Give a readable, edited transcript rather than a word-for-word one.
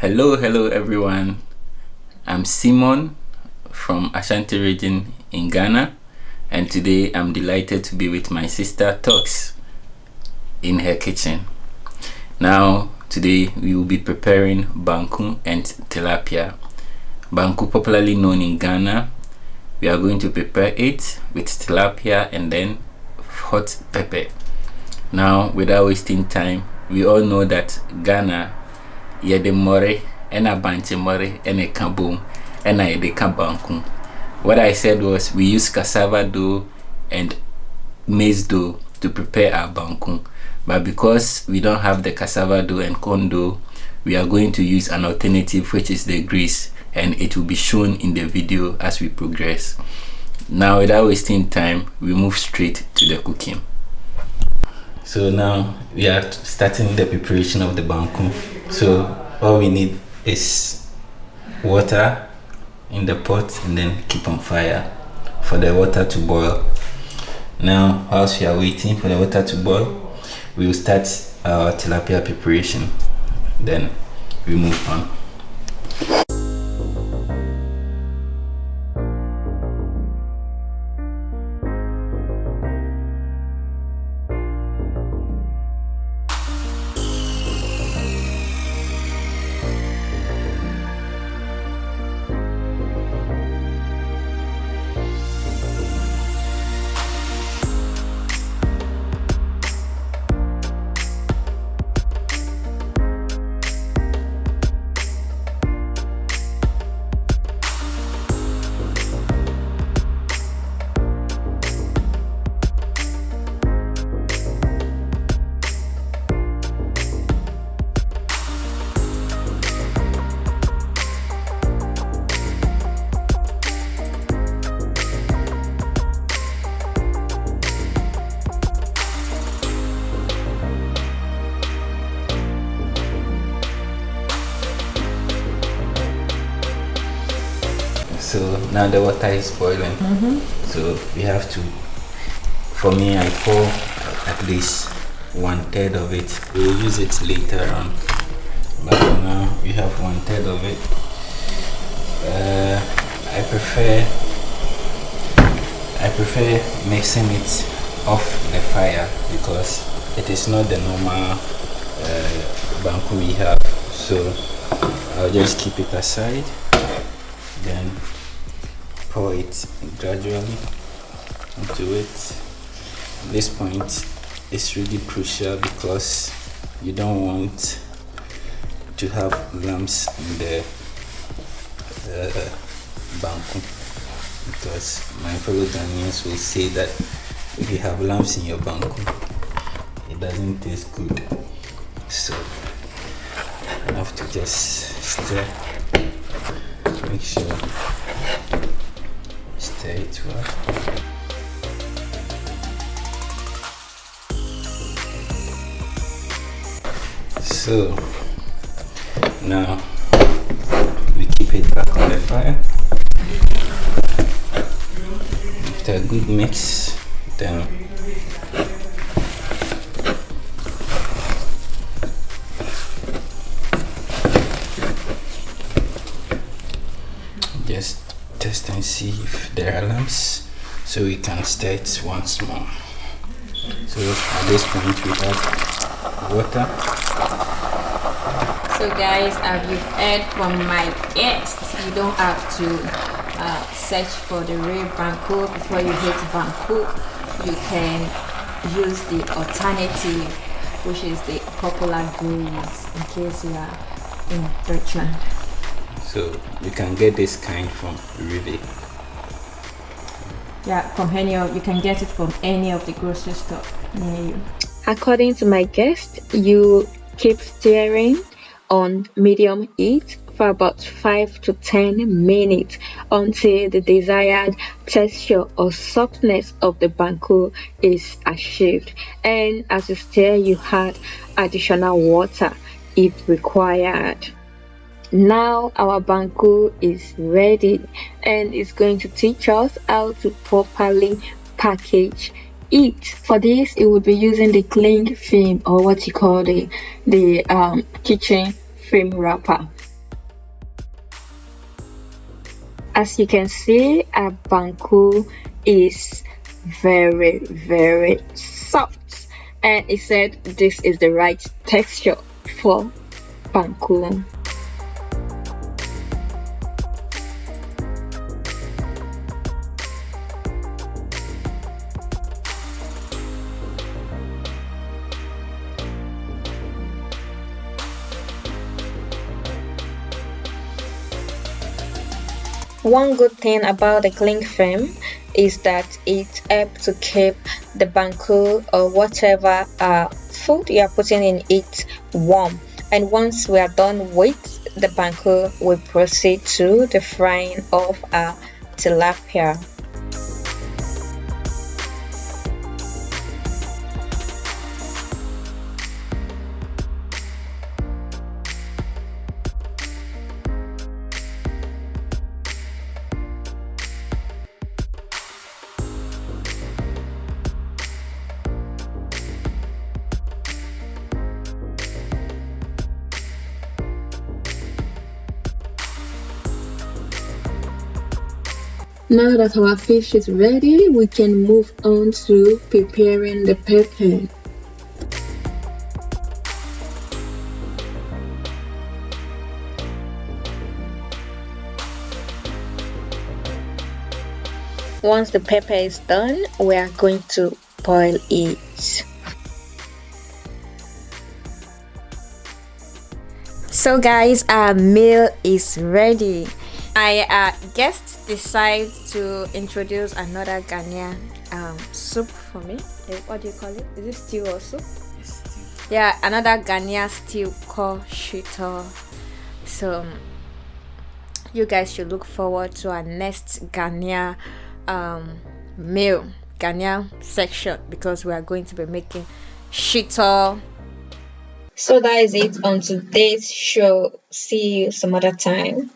Hello everyone. I'm Simon from Ashanti region in Ghana, and today I'm delighted to be with my sister Tox in her kitchen. Now today we will be preparing Banku and tilapia. Banku, popularly known in Ghana, we are going to prepare it with tilapia and then hot pepper. Now, without wasting time, we all know that Ghana yede more ena banche more ene kabum ena yede kabanku. What I said was we use cassava dough and maize dough to prepare our banku, but because we don't have the cassava dough and corn dough, we are going to use an alternative, which is the grease, and it will be shown in the video as we progress. Now, without wasting time, we move straight to the cooking. So now we are starting the preparation of the banku. So all we need is water in the pot and then keep on fire for the water to boil. Now, whilst we are waiting for the water to boil, we will start our tilapia preparation. Then we move on. So now the water is boiling. So we have to, for me, I pour at least 1/3 of it. We will use it later on, but for now we have 1/3 of it. I prefer mixing it off the fire because it is not the normal banku we have. So I'll just keep it aside, then pour it gradually into it. At this point, it's really crucial because you don't want to have lumps in the banku, because my fellow Ghanaians will say that if you have lumps in your banku, it doesn't taste good. So I have to just stir, make sure stir it well. So now we keep it back on the fire. After a good mix, then just test and see if there are lumps, so we can stir it once more. So at this point we add water. So guys, as you've heard from my guests, you don't have to search for the real Banku before you hit Banku. You can use the alternative, which is the popular grease, in case you are in Deutschland. So you can get this kind from Rive. Yeah, from any of, you can get it from any of the grocery store near you. According to my guest, you keep stirring on medium heat for about 5 to 10 minutes until the desired texture or softness of the banku is achieved. And as you stir, you add additional water if required. Now our banku is ready, and it's going to teach us how to properly package it. For this, it will be using the cling film, or what you call the kitchen film wrapper. As you can see, our Banku is very, very soft, and it said this is the right texture for Banku. One good thing about the cling film is that it helps to keep the banku or whatever food you are putting in it warm. And once we are done with the banku, we proceed to the frying of our tilapia. Now that our fish is ready, we can move on to preparing the pepper. Once the pepper is done, we are going to boil it. So guys, our meal is ready. My guest decides to introduce another Ghanaian soup for me. What do you call it? Is it stew or soup? Yeah, another Ghanaian stew called shito. So you guys should look forward to our next Ghanaian meal, Ghanaian section, because we are going to be making shito. So that is it on today's show. See you some other time.